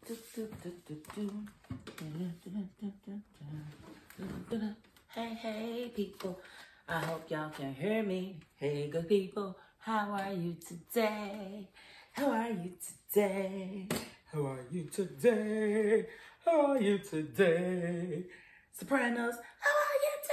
Hey, hey, people. I hope y'all can hear me. Hey, good people. How are you today? How are you today? How are you today? How are you today? Sopranos, how are you today?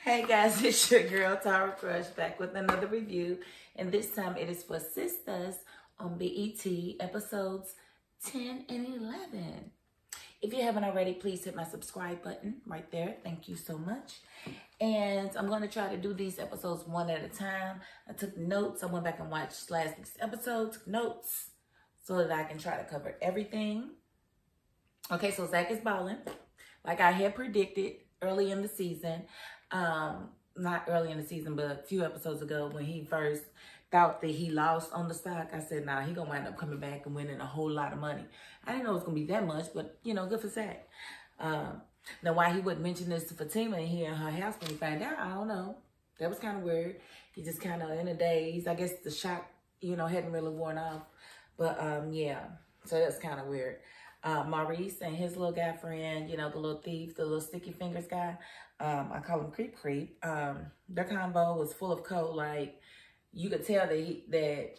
Hey guys, it's your girl Tara Crush back with another review, and this time it is for Sistas on BET episodes 10 and 11. If you haven't already, please hit my subscribe button right there. Thank you so much. And I'm going to try to do these episodes one at a time. I took notes. I went back and watched last week's episode, took notes so that I can try to cover everything. Okay, so Zach is balling like I had predicted early in the season. Not early in the season, but a few episodes ago when he first thought that he lost on the stock. I said, nah, he gonna wind up coming back and winning a whole lot of money. I didn't know it was gonna be that much, but you know, good for Zach. Now why he wouldn't mention this to Fatima and he in her house when he found out, I don't know. That was kind of weird. He just kind of in a daze. I guess the shock, you know, hadn't really worn off. But yeah, so that's kind of weird. Maurice and his little guy friend, you know, the little thief, the little sticky fingers guy. I call him Creep Creep. Their combo was full of code. Like, you could tell that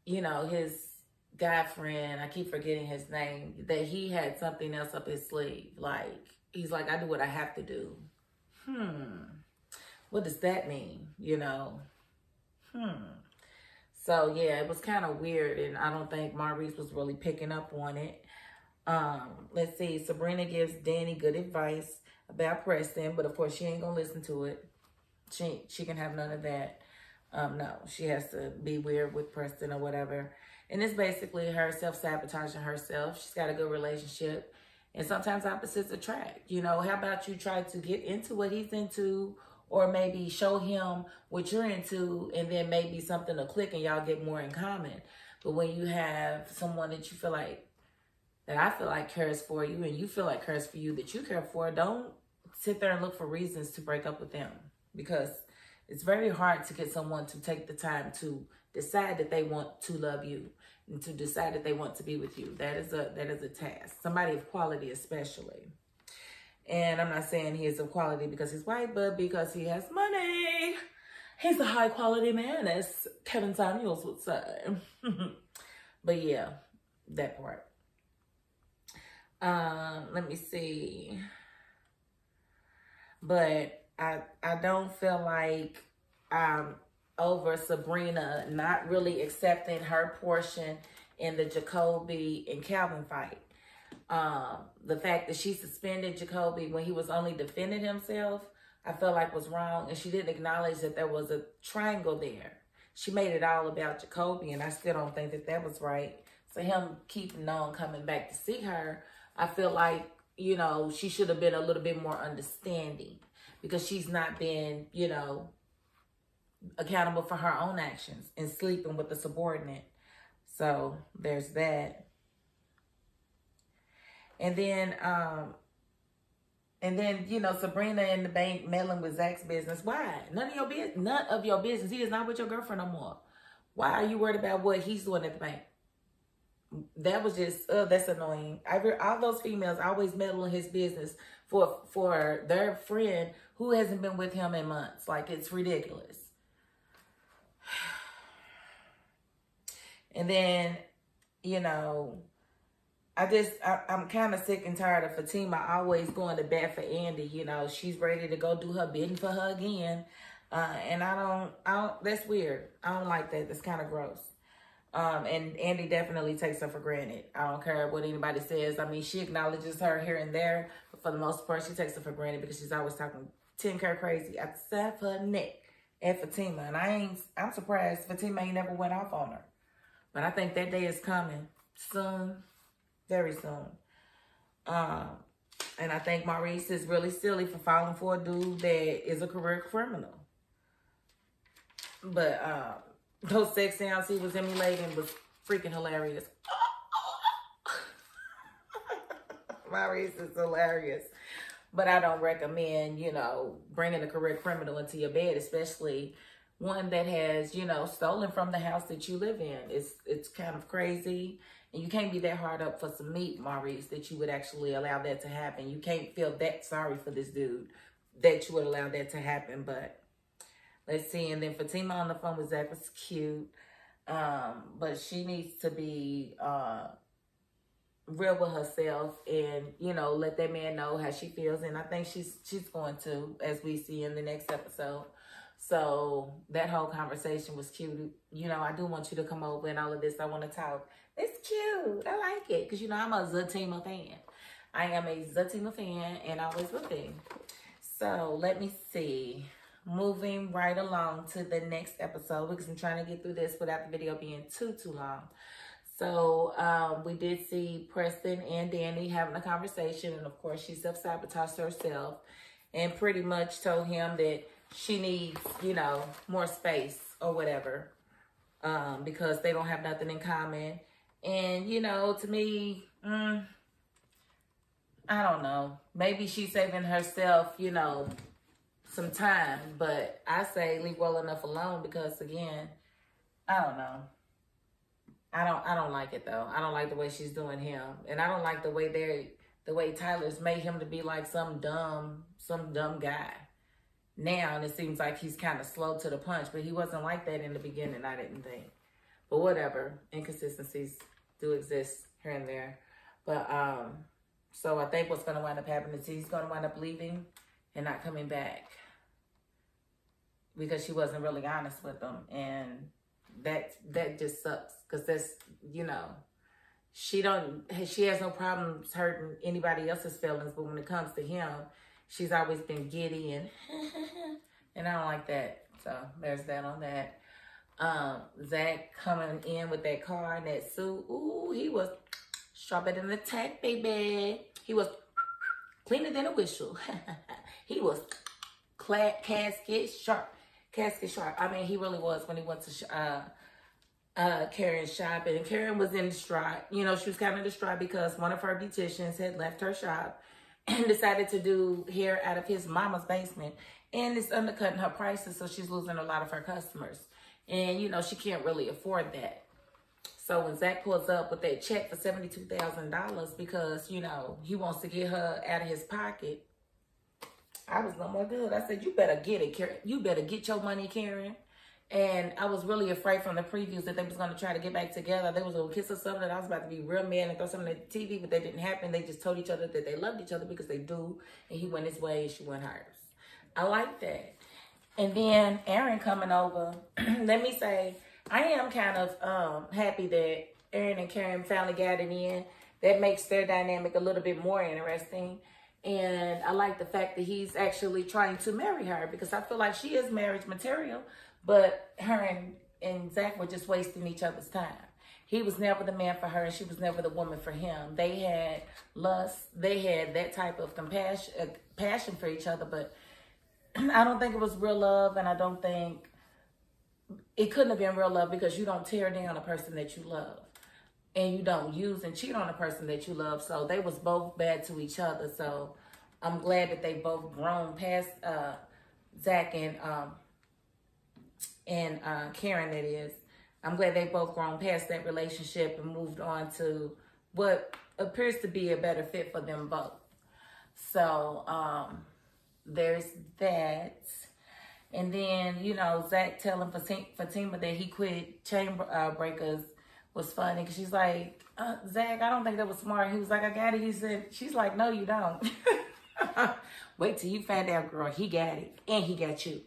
you know, his guy friend, I keep forgetting his name, that he had something else up his sleeve. Like, he's like, I do what I have to do. What does that mean? You know? So, yeah, it was kind of weird, and I don't think Maurice was really picking up on it. Let's see. Sabrina gives Dani good advice about Preston, but of course, she ain't going to listen to it. She can have none of that. No, she has to be weird with Preston or whatever. And it's basically her self-sabotaging herself. She's got a good relationship. And sometimes opposites attract. You know, how about you try to get into what he's into, or maybe show him what you're into, and then maybe something will click and y'all get more in common. But when you have someone that you feel like, that I feel like cares for you, and you feel like cares for you, that you care for, don't sit there and look for reasons to break up with them. Because it's very hard to get someone to take the time to decide that they want to love you and to decide that they want to be with you. That is a task. Somebody of quality especially. And I'm not saying he is of quality because he's white, but because he has money. He's a high quality man, as Kevin Samuels would say. But yeah, that part. Let me see. But I don't feel like I'm over Sabrina not really accepting her portion in the Jacoby and Calvin fight. The fact that she suspended Jacoby when he was only defending himself, I felt like was wrong. And she didn't acknowledge that there was a triangle there. She made it all about Jacoby, and I still don't think that that was right. So him keeping on coming back to see her, I feel like, you know, she should have been a little bit more understanding, because she's not been, you know, accountable for her own actions and sleeping with the subordinate. So there's that. And then, you know, Sabrina in the bank meddling with Zach's business. Why? None of your business. None of your business. He is not with your girlfriend no more. Why are you worried about what he's doing at the bank? That was just, that's annoying. All those females always meddle in his business for their friend who hasn't been with him in months. Like, it's ridiculous. And then, you know, I'm kind of sick and tired of Fatima always going to bat for Andi. You know, she's ready to go do her bidding for her again. And I don't, that's weird. I don't like that. That's kind of gross. And Andi definitely takes her for granted. I don't care what anybody says. I mean, she acknowledges her here and there, but for the most part, she takes her for granted because she's always talking 10K crazy at the side of her neck at Fatima. And I'm surprised Fatima ain't never went off on her. But I think that day is coming soon, very soon. And I think Maurice is really silly for falling for a dude that is a career criminal. But those sex sounds he was emulating was freaking hilarious. Maurice is hilarious. But I don't recommend, you know, bringing a career criminal into your bed, especially one that has, you know, stolen from the house that you live in. It's kind of crazy. And you can't be that hard up for some meat, Maurice, that you would actually allow that to happen. You can't feel that sorry for this dude that you would allow that to happen. But let's see. And then Fatima on the phone with Zach was cute. But she needs to be real with herself and, you know, let that man know how she feels. And I think she's going to, as we see in the next episode. So that whole conversation was cute. You know, I do want you to come over and all of this. I want to talk. It's cute. I like it. Because, you know, I'm a Zatima fan. I am a Zatima fan and always will be. So let me see. Moving right along to the next episode because I'm trying to get through this without the video being too long. So we did see Preston and Dani having a conversation. And, of course, she self-sabotaged herself and pretty much told him that she needs, you know, more space or whatever because they don't have nothing in common. And, you know, to me, I don't know. Maybe she's saving herself, you know, some time. But I say leave well enough alone because, again, I don't know. I don't like it, though. I don't like the way she's doing him. And I don't like the way Tyler's made him to be like some dumb guy. Now, and it seems like he's kind of slow to the punch, but he wasn't like that in the beginning, I didn't think. But whatever, inconsistencies do exist here and there. But, so I think what's going to wind up happening is he's going to wind up leaving and not coming back. Because she wasn't really honest with him. And that just sucks. Because that's, you know, she has no problems hurting anybody else's feelings. But when it comes to him, she's always been giddy and I don't like that. So there's that on that. Zach coming in with that car and that suit. Ooh, he was sharper than a tack, baby. He was cleaner than a whistle. He was casket sharp. I mean, he really was when he went to Karen's shop. And Karen was in distraught. You know, she was kind of distraught because one of her beauticians had left her shop and decided to do hair out of his mama's basement. And it's undercutting her prices, so she's losing a lot of her customers. And, you know, she can't really afford that. So when Zach pulls up with that check for $72,000 because, you know, he wants to get her out of his pocket, I was no more good. I said, you better get it, Karen. You better get your money, Karen. And I was really afraid from the previews that they was going to try to get back together. They was going to kiss or something. I was about to be real mad and throw something at the TV, but that didn't happen. They just told each other that they loved each other because they do. And he went his way and she went hers. I like that. And then Aaron coming over. Let me say, I am kind of happy that Aaron and Karen finally got it in. That makes their dynamic a little bit more interesting. And I like the fact that he's actually trying to marry her because I feel like she is marriage material. But her and Zach were just wasting each other's time. He was never the man for her and she was never the woman for him. They had lust. They had that type of passion for each other. But I don't think it was real love, and I don't think it couldn't have been real love because you don't tear down a person that you love. And you don't use and cheat on a person that you love. So they was both bad to each other. So I'm glad that they both grown past Zach and Karen, that is. I'm glad they both grown past that relationship and moved on to what appears to be a better fit for them both. So there's that. And then, you know, Zach telling Fatima that he quit chain breakers was funny because she's like, Zach, I don't think that was smart. He was like, I got it. He said, she's like, no, you don't. Wait till you find out, girl. He got it. And he got you.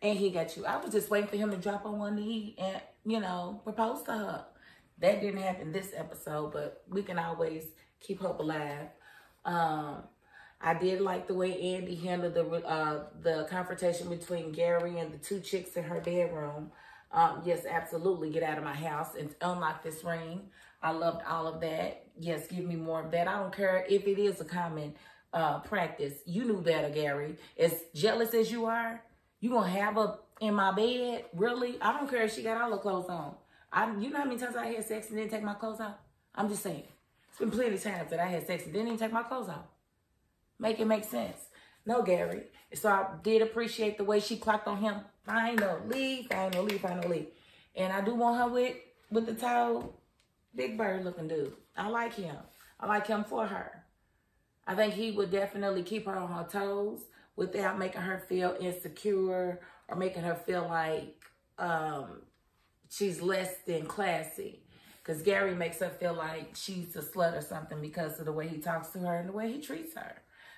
And he got you. I was just waiting for him to drop on one knee and, you know, propose to her. That didn't happen this episode, but we can always keep hope alive. I did like the way Andi handled the confrontation between Gary and the two chicks in her bedroom. Yes, absolutely. Get out of my house and unlock this ring. I loved all of that. Yes, give me more of that. I don't care if it is a common practice. You knew better, Gary. As jealous as you are, you gonna have her in my bed? Really? I don't care if she got all her clothes on. You know how many times I had sex and didn't take my clothes off? I'm just saying. It's been plenty of times that I had sex and didn't even take my clothes off. Make it make sense. No, Gary. So I did appreciate the way she clocked on him. Finally. And I do want her with the tall, big bird looking dude. I like him. I like him for her. I think he would definitely keep her on her toes without making her feel insecure or making her feel like she's less than classy. Because Gary makes her feel like she's a slut or something because of the way he talks to her and the way he treats her.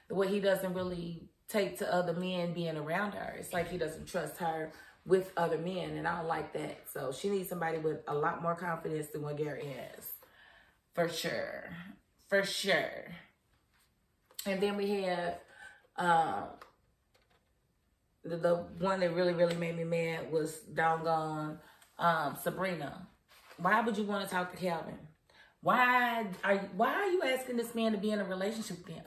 The way he doesn't really take to other men being around her. It's like he doesn't trust her with other men, and I don't like that. So she needs somebody with a lot more confidence than what Gary has. For sure. For sure. And then we have the one that really, really made me mad was doggone Sabrina. Why would you want to talk to Calvin? Why are you asking this man to be in a relationship with him?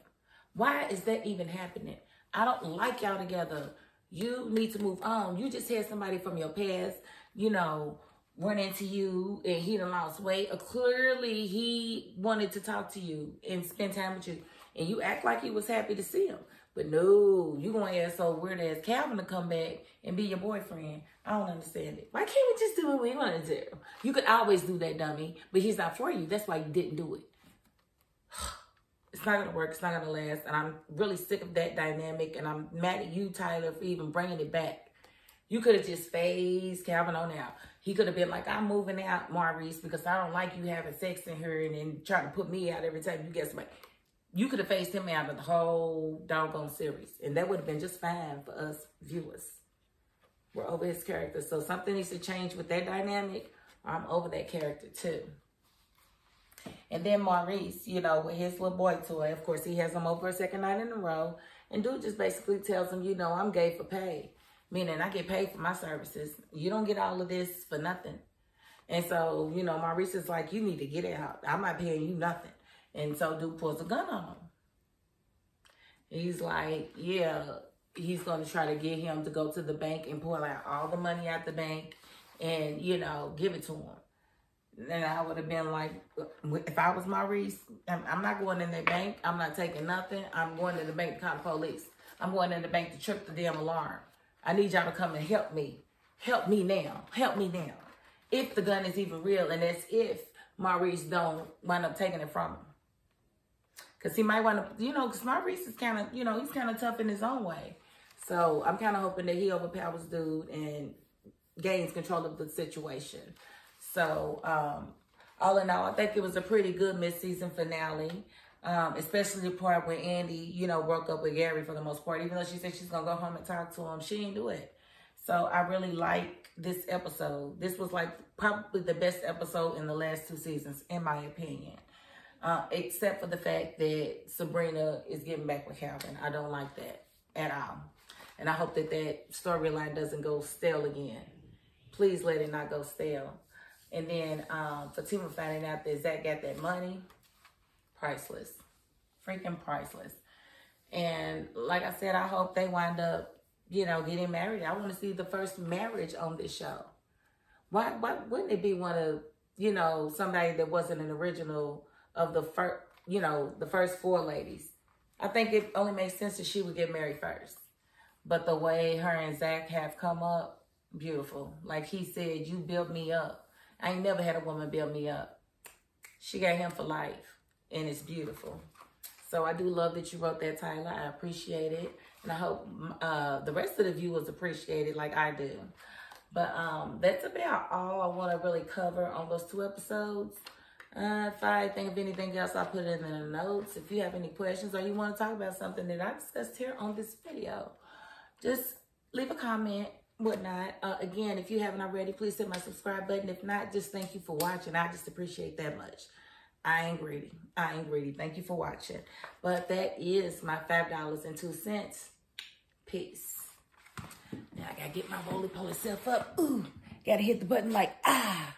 Why is that even happening? I don't like y'all together. You need to move on. You just had somebody from your past, run into you and he done lost weight. Clearly, he wanted to talk to you and spend time with you. And you act like you was happy to see him. But no, you going to ask so weird ass Calvin to come back and be your boyfriend. I don't understand it. Why can't we just do what we want to do? You could always do that, dummy. But he's not for you. That's why you didn't do it. It's not going to work. It's not going to last. And I'm really sick of that dynamic. And I'm mad at you, Tyler, for even bringing it back. You could have just phased Calvin on out. He could have been like, I'm moving out, Maurice, because I don't like you having sex in here and then trying to put me out every time you get somebody. You could have phased him out of the whole doggone series. And that would have been just fine for us viewers. We're over his character. So something needs to change with that dynamic. I'm over that character too. And then Maurice, with his little boy toy, of course, he has him over a second night in a row. And dude just basically tells him, I'm gay for pay. Meaning I get paid for my services. You don't get all of this for nothing. And so, Maurice is like, you need to get out. I'm not paying you nothing. And so dude pulls a gun on him. He's like, yeah, he's going to try to get him to go to the bank and pull out all the money out the bank and, give it to him. And I would have been like, if I was Maurice, I'm not going in that bank. I'm not taking nothing. I'm going to the bank to call the police. I'm going in the bank to trip the damn alarm. I need y'all to come and help me. Help me now. Help me now. If the gun is even real, and that's if Maurice don't wind up taking it from him. Because he might want to, because Maurice is kind of, he's kind of tough in his own way. So I'm kind of hoping that he overpowers dude and gains control of the situation. So all in all, I think it was a pretty good mid-season finale. Especially the part where Andi, broke up with Gary for the most part. Even though she said she's going to go home and talk to him, she didn't do it. So I really like this episode. This was like probably the best episode in the last 2 seasons, in my opinion. Except for the fact that Sabrina is getting back with Calvin. I don't like that at all. And I hope that storyline doesn't go stale again. Please let it not go stale. And then Fatima finding out that Zach got that money. Priceless. Freaking priceless. And like I said, I hope they wind up, getting married. I want to see the first marriage on this show. Why wouldn't it be one of, somebody that wasn't an original of the first, the first 4 ladies? I think it only makes sense that she would get married first. But the way her and Zach have come up, beautiful. Like he said, you built me up. I ain't never had a woman build me up. She got him for life. And it's beautiful. So I do love that you wrote that, Tyler. I appreciate it. And I hope the rest of the viewers appreciate it like I do. But that's about all I want to really cover on those 2 episodes. If I think of anything else, I'll put it in the notes. If you have any questions or you want to talk about something that I discussed here on this video, just leave a comment, whatnot. Again, if you haven't already, please hit my subscribe button. If not, just thank you for watching. I just appreciate that much. I ain't greedy. I ain't greedy. Thank you for watching. But that is my $5.02. Peace. Now I gotta get my roly-poly self up. Ooh, gotta hit the button like, ah.